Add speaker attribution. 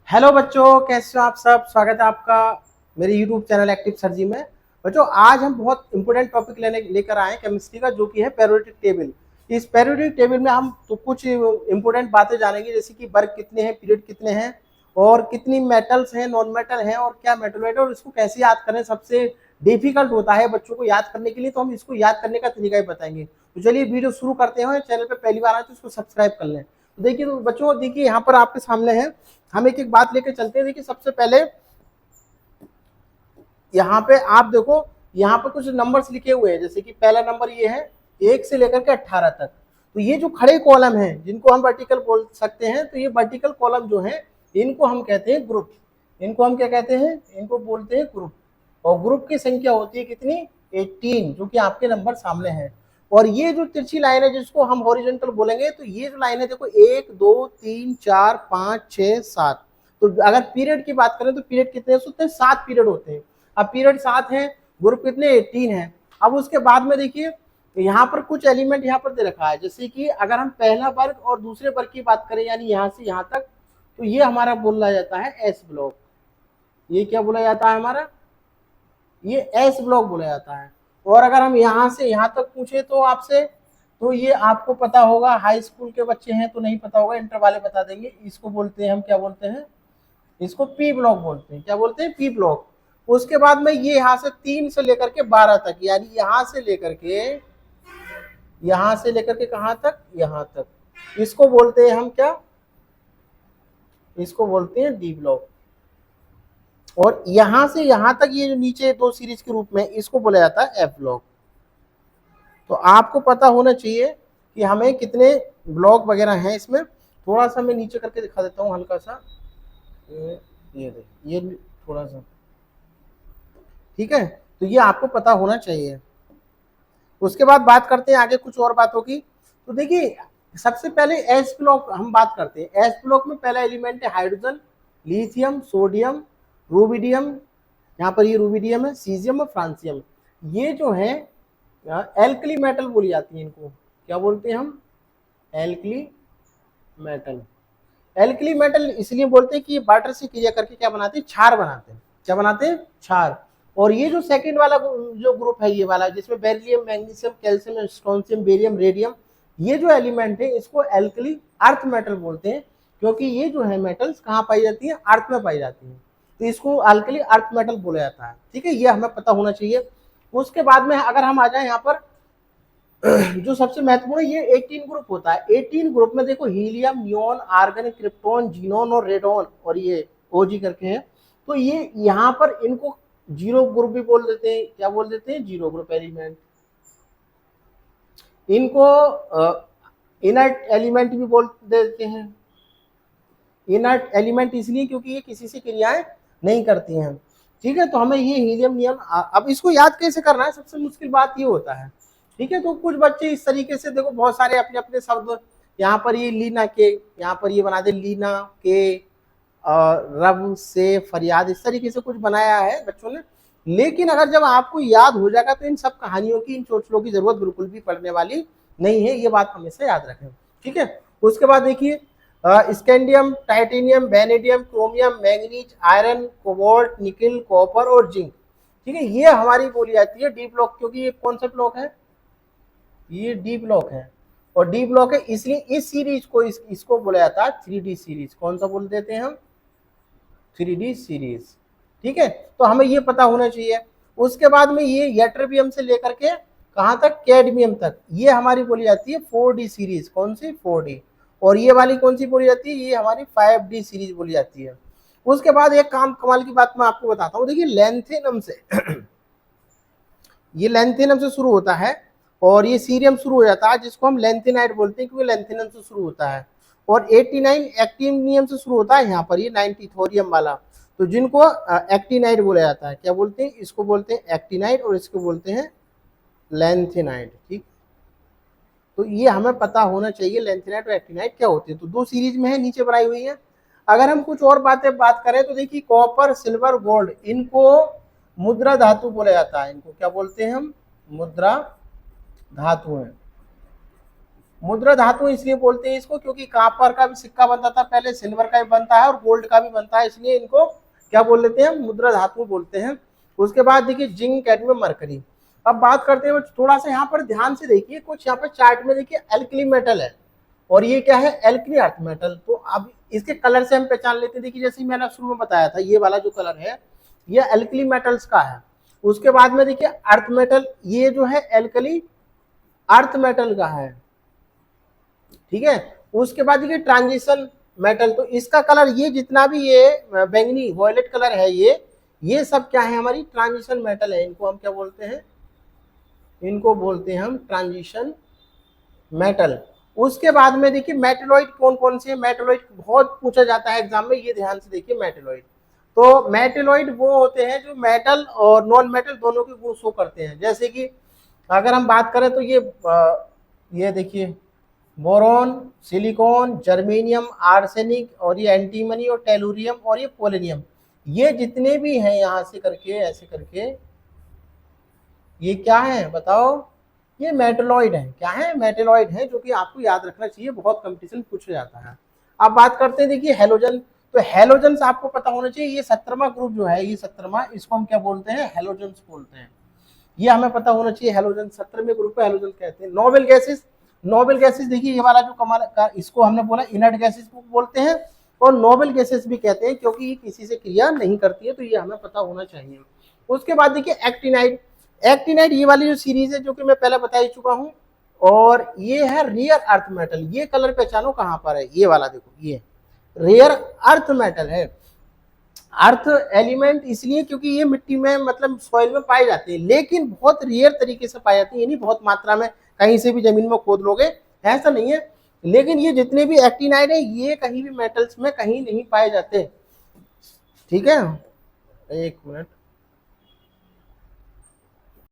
Speaker 1: Hello बच्चों, कैसे हो आप सब। स्वागत है आपका मेरे यूट्यूब चैनल एक्टिव सर जी में। बच्चों, आज हम बहुत इंपॉर्टेंट टॉपिक लेकर आए हैं केमिस्ट्री का, जो कि है पेरियोडिक टेबल। इस पेरियोडिक टेबल में हम तो कुछ इंपॉर्टेंट बातें जानेंगे, जैसे कि वर्ग कितने हैं, पीरियड कितने हैं, और कितनी मेटल्स हैं, नॉन मेटल हैं, और क्या मेटल है, और इसको कैसे याद करें। सबसे डिफिकल्ट होता है बच्चों को याद करने के लिए, तो हम इसको याद करने का तरीका ही बताएंगे। तो चलिए वीडियो शुरू करते हैं। चैनल पे पहली बार आए तो इसको सब्सक्राइब कर लें। तो देखिए, तो बच्चों देखिए, यहाँ पर आपके सामने है, हम एक एक बात लेके चलते हैं। देखिए, सबसे पहले यहाँ पे आप देखो, यहाँ पे कुछ नंबर्स लिखे हुए हैं, जैसे कि पहला नंबर ये है 1 से लेकर के 18 तक। तो ये जो खड़े कॉलम हैं, जिनको हम वर्टिकल बोल सकते हैं, तो ये वर्टिकल कॉलम जो है, इनको हम कहते हैं ग्रुप। इनको हम क्या कहते हैं? इनको बोलते हैं ग्रुप। और ग्रुप की संख्या होती है कितनी? 18, जो कि आपके नंबर सामने है। और ये जो तिरछी लाइन है, जिसको हम हॉरिजॉन्टल बोलेंगे, तो ये जो लाइन है देखो, 1 2 3 4 5 6 7। तो अगर पीरियड की बात करें तो पीरियड कितने होते हैं? 7 पीरियड होते हैं। अब पीरियड 7 है, ग्रुप कितने? 18 है। अब उसके बाद में देखिए, यहाँ पर कुछ एलिमेंट यहाँ पर दे रखा है, जैसे कि अगर हम पहला वर्ग और दूसरे वर्ग की बात करें, यानी यहाँ से यहाँ तक, तो ये हमारा बोला जाता है एस ब्लॉक। ये क्या बोला जाता है हमारा? ये एस ब्लॉक बोला जाता है। और अगर हम यहाँ से यहाँ तक पूछे तो आपसे, तो ये आपको पता होगा, हाई स्कूल के बच्चे हैं तो नहीं पता होगा, इंटर वाले बता देंगे। इसको बोलते हैं हम, क्या बोलते हैं? इसको पी ब्लॉक बोलते हैं। क्या बोलते हैं? P block. उसके बाद में ये यहाँ से 3 से लेकर के 12 तक, यानी यहाँ से लेकर के कहाँ तक? यहाँ तक। इसको बोलते हैं हम क्या? इसको बोलते हैं डी ब्लॉक। और यहां से यहां तक ये जो नीचे 2 सीरीज के रूप में, इसको बोला जाता है एफ ब्लॉक। तो आपको पता होना चाहिए कि हमें कितने ब्लॉक वगैरह हैं इसमें। थोड़ा सा मैं नीचे करके दिखा देता हूँ हल्का सा। ये थोड़ा सा, ठीक है। तो ये आपको पता होना चाहिए। उसके बाद बात करते हैं आगे कुछ और बातों की। तो देखिए, सबसे पहले एस ब्लॉक हम बात करते हैं। एस ब्लॉक में पहला एलिमेंट है हाइड्रोजन, लिथियम, सोडियम, रूबिडियम। यहाँ पर ये रूबिडियम है, सीजियम और फ्रांसियम। ये जो है एल्कली मेटल बोली जाती है। इनको क्या बोलते हैं हम? Alkali metal. एल्कली मेटल इसलिए बोलते हैं कि ये वाटर से क्रिया करके क्या बनाते हैं? क्षार बनाते हैं। क्या बनाते हैं? क्षार। और ये जो सेकंड वाला जो ग्रुप है, ये वाला जिसमें beryllium, magnesium, calcium, strontium, barium, radium, ये जो एलिमेंट है, इसको एल्कली अर्थ मेटल बोलते हैं, क्योंकि ये जो है मेटल्स कहाँ पाई जाती है? अर्थ में पाई जाती है। तो इसको एल्कली अर्थ मेटल बोला जाता है। ठीक है, ये हमें पता होना चाहिए। उसके बाद में अगर हम आ जाए यहाँ पर, जो सबसे महत्वपूर्ण है, ये 18 ग्रुप होता है। 18 ग्रुप में देखो, helium, neon, argon, krypton, xenon और रेडॉन, और ये ओजी करके हैं। तो ये यहाँ पर इनको जीरो ग्रुप भी बोल देते हैं। क्या बोल देते हैं? Zero group element. इनको इनर्ट एलिमेंट भी बोल देते हैं। इनर्ट एलिमेंट इसलिए क्योंकि ये किसी से क्रियाएं नहीं करती हैं। ठीक है, तो हमें ये हीलियम, नियम, अब इसको याद कैसे करना है, सबसे मुश्किल बात ये होता है। ठीक है, तो कुछ बच्चे इस तरीके से देखो, बहुत सारे अपने अपने शब्द, यहाँ पर ये लीना के, यहाँ पर ये बना दे लीना के, रब से फरियाद, इस तरीके से कुछ बनाया है बच्चों ने। लेकिन अगर जब आपको याद हो जाएगा, तो इन सब कहानियों की, इन चोचलों की जरूरत बिल्कुल भी पड़ने वाली नहीं है। ये बात हमेशा याद रखें। ठीक है, उसके बाद देखिए, scandium, titanium, vanadium, chromium, manganese, iron, cobalt, निकल, कॉपर और जिंक। ठीक है, ये हमारी बोली जाती है डी ब्लॉक, क्योंकि ये कौन सा ब्लॉक है? ये डी ब्लॉक है। और डी ब्लॉक है इसलिए इस सीरीज को, इसको बोला जाता है 3D सीरीज। कौन सा बोल देते हैं हम? 3D series. ठीक है, तो हमें ये पता होना चाहिए। उसके बाद में ये यट्रबियम से लेकर के कहाँ तक? कैडमियम तक, ये हमारी बोली जाती है 4D सीरीज। कौन सी? 4D। और ये वाली कौन सी बोली जाती है? ये हमारी 5D सीरीज बोली जाती है। उसके बाद एक काम कमाल की बात मैं आपको बताता हूँ। देखिए, लेंथेनम से ये लेंथेनम से शुरू होता है, और ये सीरियम शुरू हो जाता है, जिसको हम लेंथेनाइड बोलते हैं, क्योंकि लेंथेनम से शुरू होता है। और 89 एक्टिनियम से शुरू होता है, यहाँ पर ये 90 थोरियम वाला, तो जिनको एक्टिनाइड बोला जाता है। क्या बोलते हैं? इसको बोलते हैं एक्टिनाइड, और इसको बोलते हैं लेंथेनाइड। ठीक, तो ये हमें पता होना चाहिए लेंथेनाइड और एक्टिनाइड क्या होते हैं। तो 2 सीरीज में है, नीचे बनाई हुई है। अगर हम कुछ और बात करें तो देखिए, कॉपर, सिल्वर, गोल्ड, इनको मुद्रा धातु बोला जाता है। इनको क्या बोलते हैं हम? मुद्रा धातु है। मुद्रा धातु इसलिए बोलते हैं इसको क्योंकि कॉपर का भी सिक्का बनता था पहले, सिल्वर का भी बनता है और गोल्ड का भी बनता है, इसलिए इनको क्या बोल लेते हैं, मुद्रा धातु बोलते हैं। उसके बाद देखिए जिंक, कैडमियम, मरकरी। अब बात करते हैं थोड़ा सा यहाँ पर ध्यान से देखिए, कुछ यहाँ पर चार्ट में देखिए एल्कली मेटल है और ये क्या है, एल्कली अर्थ मेटल। तो अब इसके कलर से हम पहचान लेते हैं। देखिए जैसे मैंने शुरू में बताया था, ये वाला जो कलर है ये एल्कली मेटल्स का है। उसके बाद में देखिए अर्थ मेटल, ये जो है एल्कली अर्थ मेटल का है, ठीक है। उसके बाद देखिए ट्रांजिशन मेटल, तो इसका कलर ये जितना भी ये बैंगनी वॉयलेट कलर है, ये सब क्या है, हमारी ट्रांजिशन मेटल है। इनको हम क्या बोलते हैं, इनको बोलते हैं हम ट्रांजिशन मेटल। उसके बाद में देखिए मेटलॉइड कौन कौन से, मेटलॉइड बहुत पूछा जाता है एग्जाम में, ये ध्यान से देखिए मेटलॉइड। तो मेटलॉइड वो होते हैं जो मेटल और नॉन मेटल दोनों के गुण शो करते हैं। जैसे कि अगर हम बात करें तो ये देखिए बोरॉन, सिलिकॉन, जर्मेनियम, आर्सेनिक और ये एंटीमनी और टेलुरियम और ये पोलेनियम, ये जितने भी हैं यहाँ से करके ऐसे करके, ये क्या है बताओ, ये मेटलॉइड है। क्या है, मेटलॉइड है, जो कि आपको याद रखना चाहिए, बहुत कंपटीशन पूछा जाता है। अब बात करते हैं देखिए हेलोजन। तो हेलोजन आपको पता होना चाहिए, ये 17वां ग्रुप जो है, ये 17वां, इसको हम क्या बोलते हैं, हेलोजन बोलते हैं। ये हमें पता होना चाहिए, हेलोजन 17वें ग्रुप को हेलोजन कहते हैं। नोबेल गैसेस, नोबेल गैसेस देखिए ये वाला जो कमाल का, इसको हमने बोला इनर्ट गैसेस बोलते हैं और नोबेल गैसेस भी कहते हैं, क्योंकि ये किसी से क्रिया नहीं करती है, तो ये हमें पता होना चाहिए। उसके बाद देखिए एक्टिनाइड, एक्टिनाइड ये वाली जो सीरीज है जो कि मैं पहले बता ही चुका हूं, और ये है रेयर अर्थ मेटल। ये कलर पहचानो कहां पर है, ये वाला देखो, ये रेयर अर्थ मेटल है। अर्थ एलिमेंट इसलिए क्योंकि ये मिट्टी में मतलब सॉइल में पाए जाते हैं, लेकिन बहुत रेयर तरीके से पाए जाते हैं, यानी बहुत मात्रा में, कहीं से भी जमीन में खोद लोगे ऐसा नहीं है। लेकिन ये जितने भी एक्टिनाइड है ये कहीं भी मेटल्स में कहीं नहीं पाए जाते, ठीक है। एक मिनट,